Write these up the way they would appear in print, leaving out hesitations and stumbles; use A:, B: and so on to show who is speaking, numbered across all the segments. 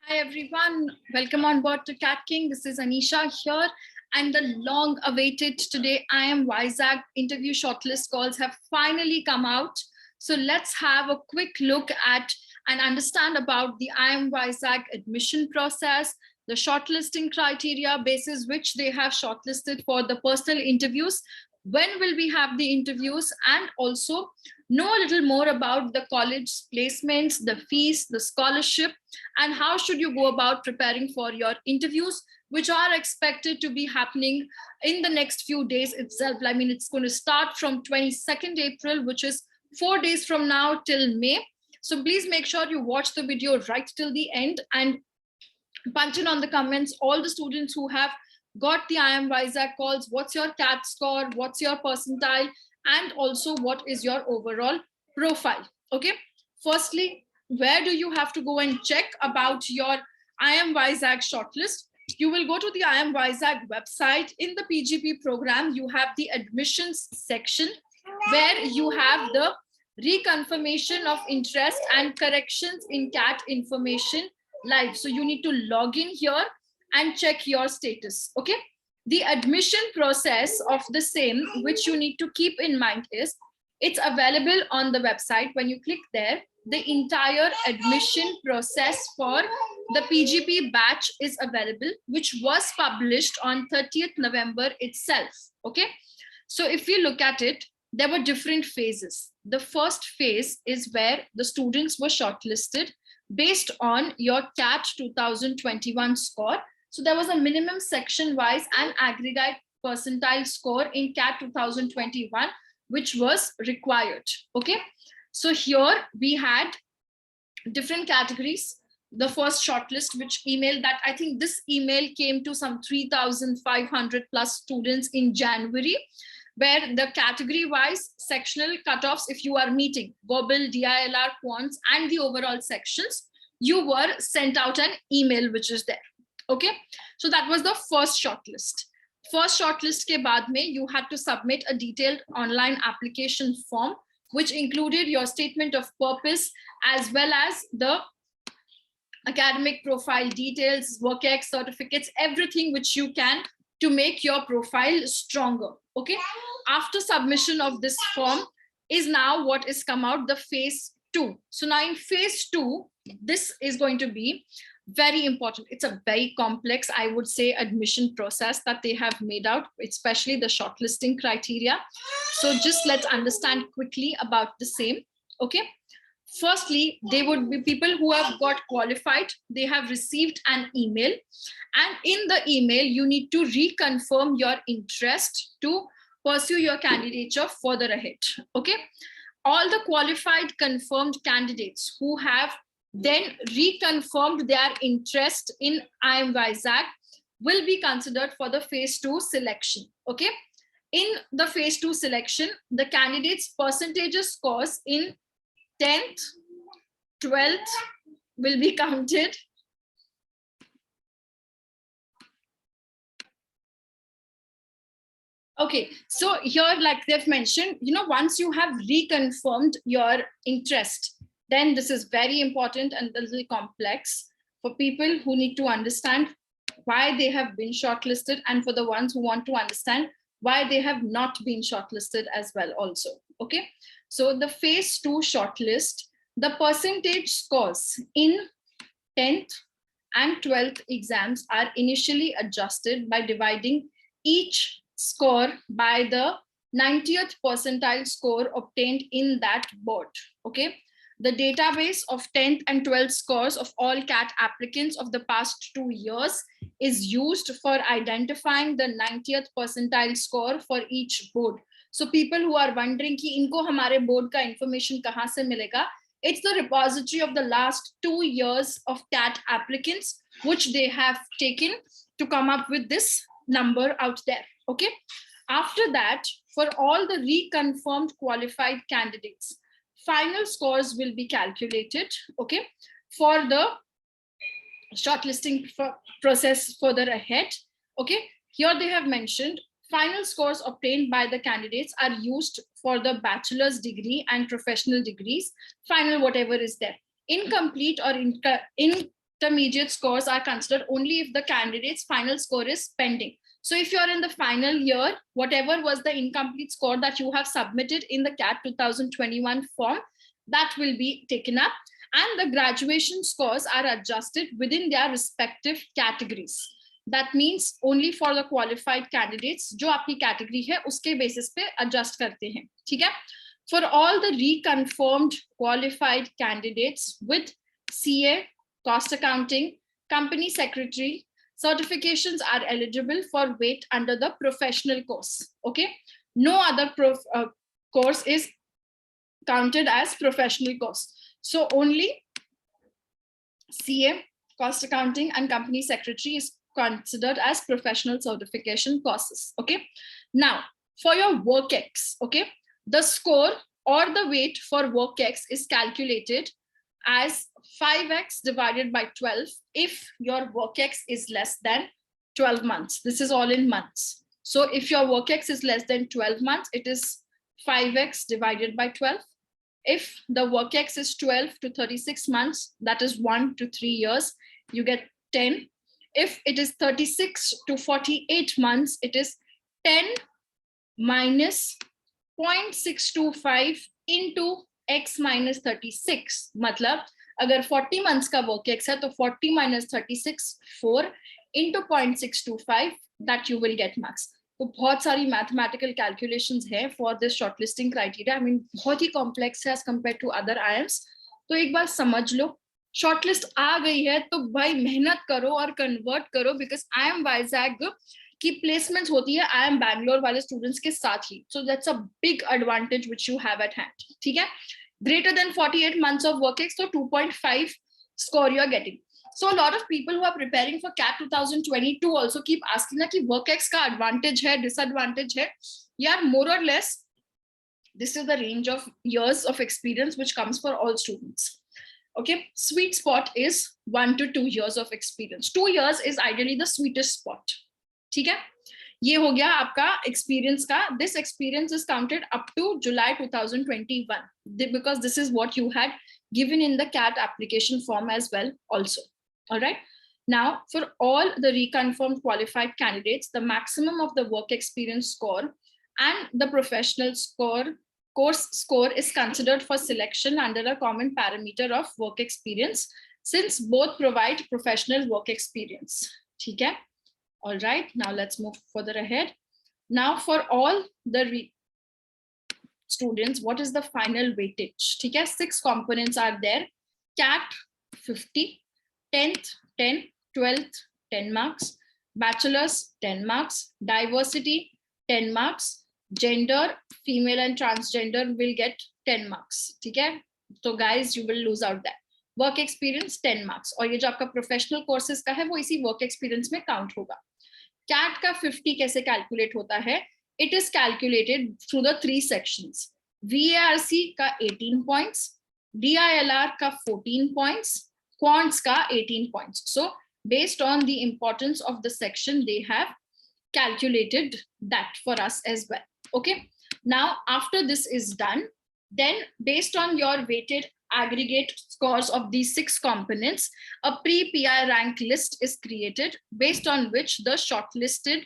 A: Hi everyone, welcome on board to CATKing. This is Anisha here, and the long awaited today IIM Vizag interview shortlist calls have finally come out. So let's have a quick look at and understand about the IIM Vizag admission process, the shortlisting criteria basis which they have shortlisted for the personal interviews. When will we have the interviews, and also know a little more about the college placements, the fees, the scholarship, and how should you go about preparing for your interviews, which are expected to be happening in the next few days itself. I mean, it's going to start from 22nd April, which is 4 days from now till May. So please make sure you watch the video right till the end and punch in on the comments all the students who have got the IIM Vizag calls. What's your CAT score? What's your percentile? And also what is your overall profile? Okay. Firstly, where do you have to go and check about your IIM Vizag shortlist? You will go to the IIM Vizag website. In the PGP program, you have the admissions section where you have the reconfirmation of interest and corrections in CAT information live. So you need to log in here and check your status. Okay. The admission process of the same, which you need to keep in mind, is it's available on the website. When you click there, the entire admission process for the PGP batch is available, which was published on 30th November itself. Okay. So if you look at it, there were different phases. The first phase is where the students were shortlisted based on your CAT 2021 score. So there was a minimum section wise and aggregate percentile score in CAT 2021, which was required. Okay. So here we had different categories. The first shortlist, which email that I think this email came to some 3,500 plus students in January, where the category wise sectional cutoffs, if you are meeting verbal, DILR, quants, and the overall sections, you were sent out an email, which is there. Okay, so that was the first shortlist. First shortlist ke baad mein, you had to submit a detailed online application form, which included your statement of purpose as well as the academic profile details, work ex certificates, everything which you can to make your profile stronger. Okay, after submission of this form is now what is come out, the phase 2. So now in phase 2, this is going to be very important. It's a very complex, I would say, admission process that they have made out, especially the shortlisting criteria. So just let's understand quickly about the same. Okay. Firstly, they would be people who have got qualified. They have received an email, and in the email, you need to reconfirm your interest to pursue your candidature further ahead. Okay. All the qualified confirmed candidates who have then reconfirmed their interest in IIM Vizag will be considered for the phase 2 selection. Okay. In the phase 2 selection, the candidates' percentages scores in 10th, 12th will be counted. Okay, so here, like they've mentioned, once you have reconfirmed your interest, then this is very important and a little complex for people who need to understand why they have been shortlisted, and for the ones who want to understand why they have not been shortlisted as well also. Okay, so the phase 2 shortlist, the percentage scores in 10th and 12th exams are initially adjusted by dividing each score by the 90th percentile score obtained in that board. Okay. The database of 10th and 12th scores of all CAT applicants of the past 2 years is used for identifying the 90th percentile score for each board. So people who are wondering ki inko hamare board ka information kahan se milega, it's the repository of the last 2 years of CAT applicants, which they have taken to come up with this number out there. Okay. After that, for all the reconfirmed qualified candidates, final scores will be calculated. Okay. For the shortlisting process further ahead. Okay. Here they have mentioned final scores obtained by the candidates are used for the bachelor's degree and professional degrees, final whatever is there. Incomplete or intermediate scores are considered only if the candidate's final score is pending. So if you're in the final year, whatever was the incomplete score that you have submitted in the CAT 2021 form, that will be taken up, and the graduation scores are adjusted within their respective categories. That means only for the qualified candidates, जो आपकी category है उसके basis पे adjust करते हैं, ठीक है? For all the reconfirmed qualified candidates with CA, cost accounting, company secretary, certifications are eligible for weight under the professional course. Okay, no other course is counted as professional course. So only CA, cost accounting, and company secretary is considered as professional certification courses. Okay, now for your WorkX, okay, the score or the weight for WorkX is calculated as 5x divided by 12 if your WorkX is less than 12 months. This is all in months. So if your WorkX is less than 12 months, it is 5x divided by 12. If the WorkX is 12 to 36 months, that is 1 to 3 years, you get 10. If it is 36 to 48 months, it is 10 minus 0.625 into x minus 36. मतलब अगर 40 months का WorkX है तो 40 minus 36, 4 into 0.625, that you will get marks. तो बहुत सारी mathematical calculations है for this shortlisting criteria. I mean बहुत ही complex है as compared to other IIMs. तो एक बार समझ लो, shortlist आ गई है तो भाई मेहनत करो और convert करो, because IIM Vizag की placements होती है IIM Bangalore वाले students के साथ ही. So that's a big advantage which you have at hand. ठीक है? Greater than 48 months of WorkX, so 2.5 score you are getting. So a lot of people who are preparing for CAT 2022 also keep asking that कि WorkX का advantage है, disadvantage है. Yeah, more or less, this is the range of years of experience which comes for all students. Okay, sweet spot is 1 to 2 years of experience. 2 years is ideally the sweetest spot. ठीक है? ये हो गया आपका experience का. This experience is counted up to July 2021 because this is what you had given in the CAT application form as well also. All right. Now, for all the reconfirmed qualified candidates, the maximum of the work experience score and the professional score, course score is considered for selection under a common parameter of work experience, since both provide professional work experience. ठीक है? All right, now let's move further ahead. Now for all the students, what is the final weightage? ठीक है? 6 components are there. CAT 50, 10th 10, 12th 10 marks, bachelor's 10 marks, diversity 10 marks, gender, female and transgender will get 10 marks. ठीक है? So guys, you will lose out that. Work experience 10 marks. और ये जो आपका professional courses का है वो इसी work experience में count होगा. CAT का 50 कैसे calculate होता है? It is calculated through the 3 sections. VARC का 18 points, DILR का 14 points, Quants का 18 points. So based on the importance of the section, they have calculated that for us as well. Okay. Now, after this is done, then based on your weighted aggregate scores of these 6 components, a PrePi rank list is created based on which the shortlisted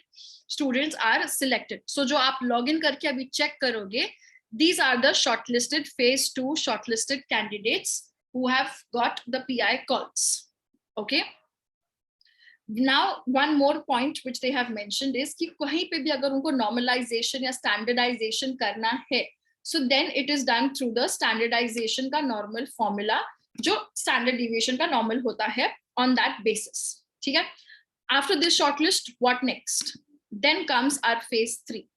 A: students are selected. So जो आप login करके अभी check करोगे, these are the shortlisted phase 2 shortlisted candidates who have got the PI calls. Okay. Now, one more point which they have mentioned is कि कहीं पे भी अगर उनको normalization या standardization करना है, so then it is done through the standardization का normal formula, जो standard deviation का normal होता है on that basis. ठीक है? After this shortlist, what next? Then comes our phase 3.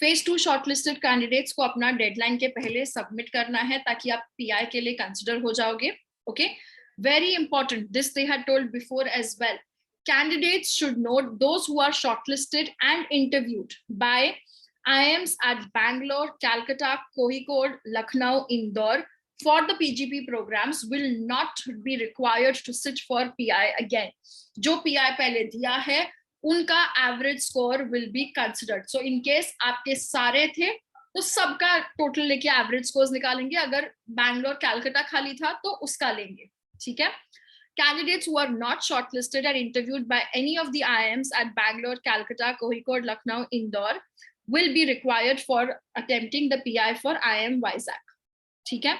A: Phase 2 shortlisted candidates को अपना deadline के पहले submit करना है ताकि आप PI के लिए consider हो जाओगे. Okay? Very important. This they had told before as well. Candidates should note those who are shortlisted and interviewed by IIMs at Bangalore, Calcutta, Kozhikode, Lucknow, Indore for the PGP programs will not be required to sit for PI again. जो PI पहले दिया है, उनका average score will be considered. So in case आपके सारे थे, तो सबका total लेके average scores निकालेंगे. अगर Bangalore, Calcutta खाली था, तो उसका लेंगे. ठीक है? Candidates who are not shortlisted and interviewed by any of the IIMs at Bangalore, Calcutta, Kozhikode, Lucknow, Indore will be required for attempting the PI for IIM Vizag. Okay?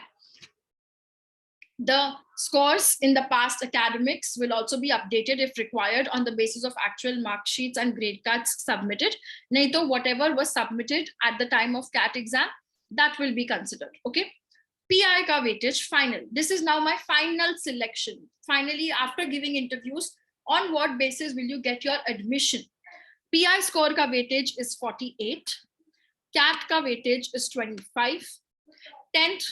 A: The scores in the past academics will also be updated if required on the basis of actual mark sheets and grade cards submitted. Naito, whatever was submitted at the time of CAT exam, that will be considered. Okay. PI ka weightage final. This is now my final selection. Finally, after giving interviews, on what basis will you get your admission? PI score ka weightage is 48. CAT ka weightage is 25. 10th,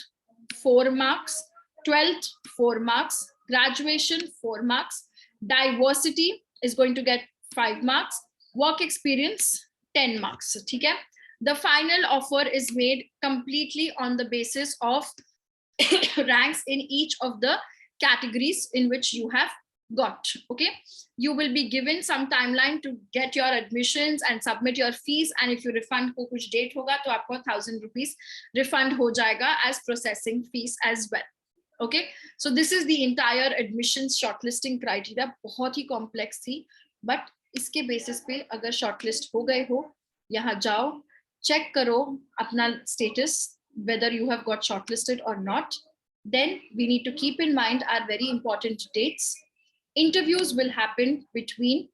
A: 4 marks. 12th, 4 marks. Graduation, 4 marks. Diversity is going to get 5 marks. Work experience, 10 marks. Okay? The final offer is made completely on the basis of ranks in each of the categories in which you have got. Okay, you will be given some timeline to get your admissions and submit your fees, and if you refund ko kuch date hoga to aapko 1,000 rupees refund ho jayega as processing fees as well. Okay, so this is the entire admissions shortlisting criteria. बहुत ही complex थी, but इसके basis पे अगर shortlist हो गए हो, यहाँ जाओ, check करो अपना status, whether you have got shortlisted or not. Then we need to keep in mind our very important dates. Interviews will happen between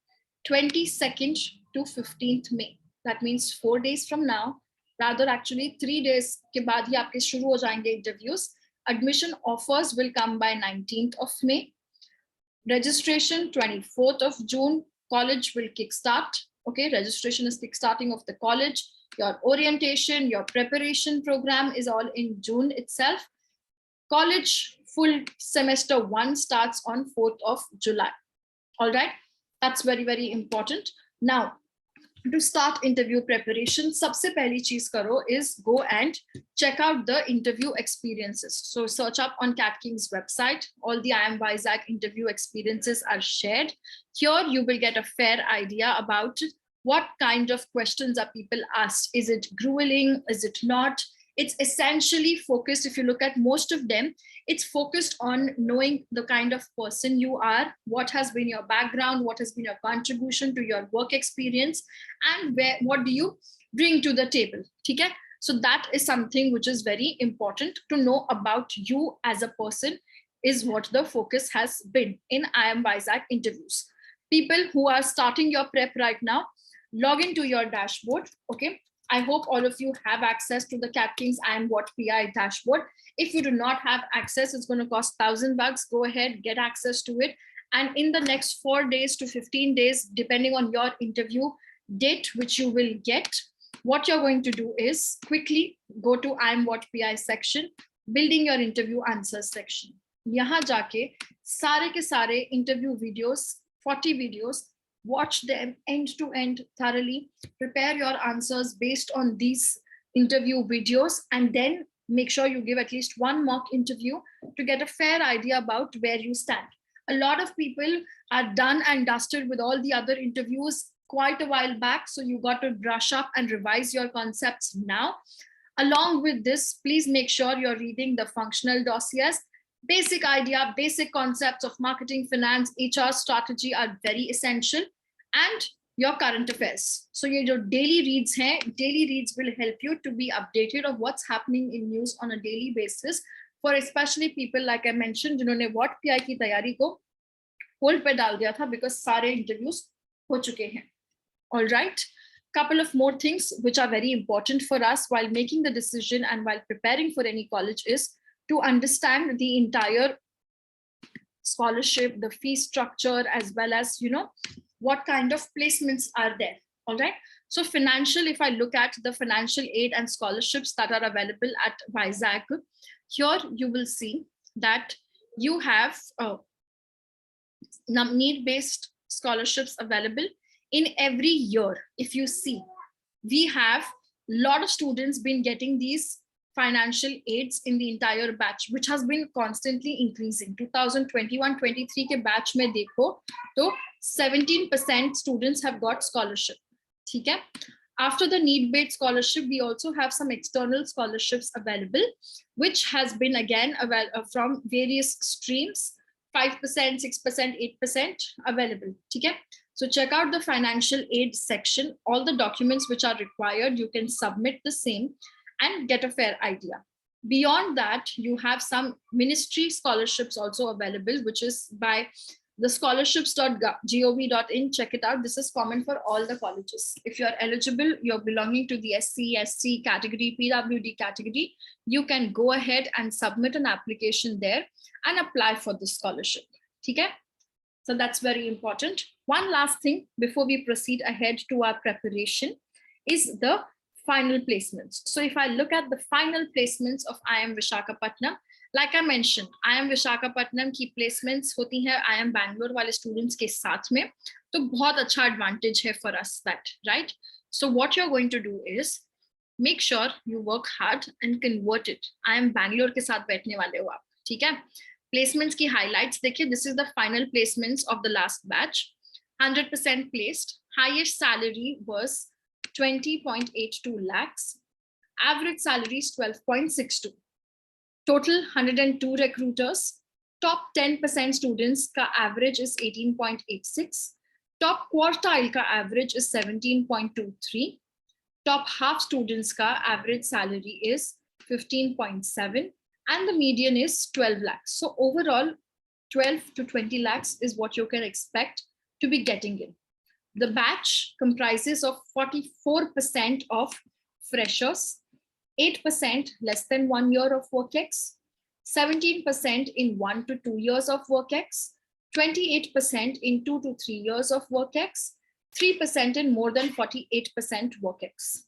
A: 22nd to 15th May. That means 4 days from now, rather actually 3 days के बाद ही आपके शुरू हो जाएंगे interviews. Admission offers will come by 19th of May. Registration 24th of June. College will kickstart. Okay, registration is kickstarting of the college. Your orientation, your preparation program is all in June itself. College full semester 1 starts on 4th of July. All right, that's very, very important. Now, to start interview preparation, सबसे पहली चीज करो is go and check out the interview experiences. So search up on CATKing's website. All the IIM Vizag interview experiences are shared. Here you will get a fair idea about what kind of questions are people asked. Is it grueling? Is it not? It's essentially focused, if you look at most of them, it's focused on knowing the kind of person you are, what has been your background, what has been your contribution to your work experience, and what do you bring to the table. Okay? So that is something which is very important to know about you as a person, is what the focus has been in IIM Vizag interviews. People who are starting your prep right now, log into your dashboard. Okay. I hope all of you have access to the CATKing's IIM PI dashboard. If you do not have access, it's going to cost $1,000. Go ahead, get access to it. And in the next 4 days to 15 days, depending on your interview date, which you will get, what you're going to do is quickly go to IIM PI section, building your interview answers section. Yahan jaake sare ke sare interview videos, 40 videos, watch them end to end thoroughly, prepare your answers based on these interview videos, and then make sure you give at least one mock interview to get a fair idea about where you stand. A lot of people are done and dusted with all the other interviews quite a while back, so you got to brush up and revise your concepts now. Along with this, please make sure you're reading the functional dossiers. Basic idea, basic concepts of marketing, finance, HR strategy are very essential, and your current affairs. So your daily reads hain, daily reads will help you to be updated of what's happening in news on a daily basis, for especially people like I mentioned, जिन्होंने what PI की तैयारी को hold पे डाल दिया था because सारे interviews हो चुके हैं. All right. Couple of more things which are very important for us while making the decision and while preparing for any college is to understand the entire scholarship, the fee structure, as well as, what kind of placements are there. All right. So financial, if I look at the financial aid and scholarships that are available at Vizag, here you will see that you have need-based scholarships available in every year. If you see, we have a lot of students been getting these financial aids in the entire batch, which has been constantly increasing. 2021-23 ke batch mein dekho, to 17% students have got scholarship. Okay? After the need-based scholarship, we also have some external scholarships available, which has been again from various streams. 5%, 6%, 8% available. Okay? So check out the financial aid section. All the documents which are required, you can submit the same and get a fair idea. Beyond that, you have some ministry scholarships also available, which is by the scholarships.gov.in. Check it out. This is common for all the colleges. If you're eligible, you're belonging to the SC, SC category, PWD category, you can go ahead and submit an application there and apply for the scholarship. Okay? So that's very important. One last thing before we proceed ahead to our preparation is the final placements. So if I look at the final placements of IIM Visakhapatnam, like I mentioned, IIM Visakhapatnam की placements होती है IIM Bangalore वाले students के साथ में, तो बहुत अच्छा advantage है for us that, right? So what you're going to do is make sure you work hard and convert it. IIM Bangalore के साथ बैठने वाले हो आप, ठीक है? Placements की highlights देखिए, this is the final placements of the last batch. 100% placed. Highest salary was 20.82 lakhs. Average salary is 12.62. Total 102 recruiters. Top 10% students ka average is 18.86. Top quartile ka average is 17.23. Top half students ka average salary is 15.7. And the median is 12 lakhs. So overall, 12 to 20 lakhs is what you can expect to be getting in. The batch comprises of 44% of freshers, 8% less than 1 year of work ex, 17% in 1 to 2 years of work ex, 28% in 2 to 3 years of work ex, 3% in more than 48% work ex.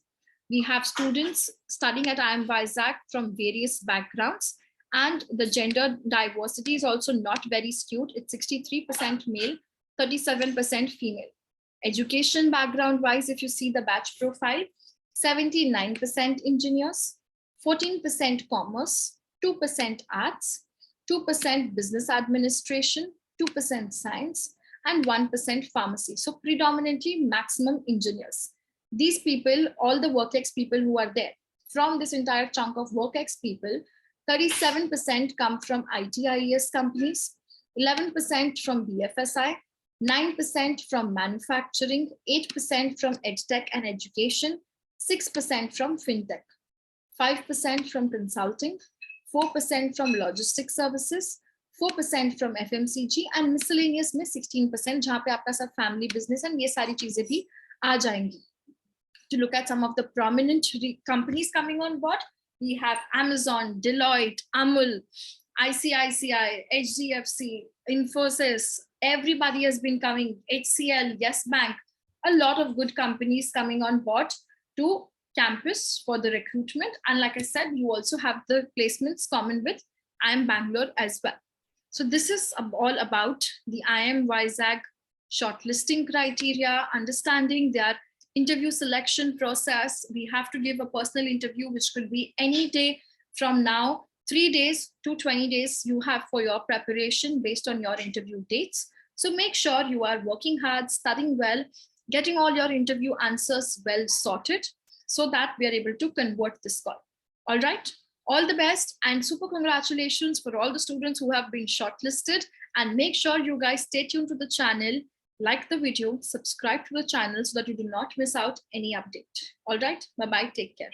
A: We have students studying at IIM Vizag from various backgrounds, and the gender diversity is also not very skewed. It's 63% male, 37% female. Education background wise, if you see the batch profile, 79% engineers, 14% commerce, 2% arts, 2% business administration, 2% science, and 1% pharmacy. So predominantly maximum engineers. These people, all the WorkX people who are there, from this entire chunk of WorkX people, 37% come from ITIS companies, 11% from BFSI, 9% from manufacturing, 8% from EdTech and education, 6% from FinTech, 5% from consulting, 4% from logistics services, 4% from FMCG, and miscellaneous में 16%, जहाँ पे आपका सब family business and ये सारी चीजें भी आ जाएंगी. To look at some of the prominent companies coming on board, we have Amazon, Deloitte, Amul, ICICI, HDFC, Infosys. Everybody has been coming, HCL, Yes Bank, a lot of good companies coming on board to campus for the recruitment. And like I said, you also have the placements common with IIM Bangalore as well. So this is all about the IIM Vizag shortlisting criteria, understanding their interview selection process. We have to give a personal interview, which could be any day from now. 3 days to 20 days you have for your preparation based on your interview dates. So make sure you are working hard, studying well, getting all your interview answers well sorted so that we are able to convert this call. All right, all the best and super congratulations for all the students who have been shortlisted, and make sure you guys stay tuned to the channel, like the video, subscribe to the channel so that you do not miss out any update. All right, bye-bye, take care.